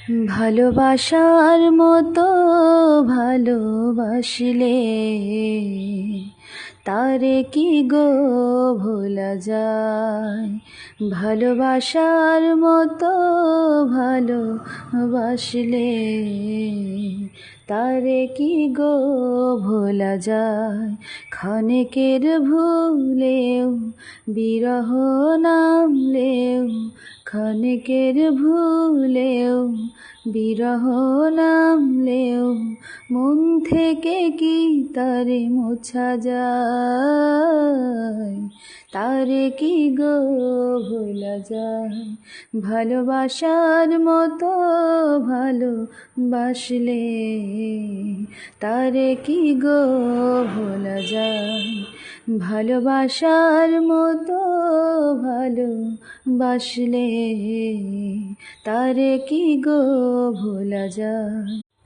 ভালোবাসার মতো ভালোবাসলে তারে কি গো ভোলা যায়। ভালোবাসার মতো ভালোবাসলে তারে কি গো ভোলা যায়। ক্ষণিকের ভুলেও বিরহ নামলেও, ক্ষণিকের ভুলেও বিরহ নামলেও মন থেকে কি তারে মোছা যায়। তারে কি গো ভোলা যায়। ভালোবাসার মতো ভালোবাসলে তারে কি গো ভোলা যায়। ভালোবাসার মতো ভালোবাসলে তারে কি গো ভোলা যায়।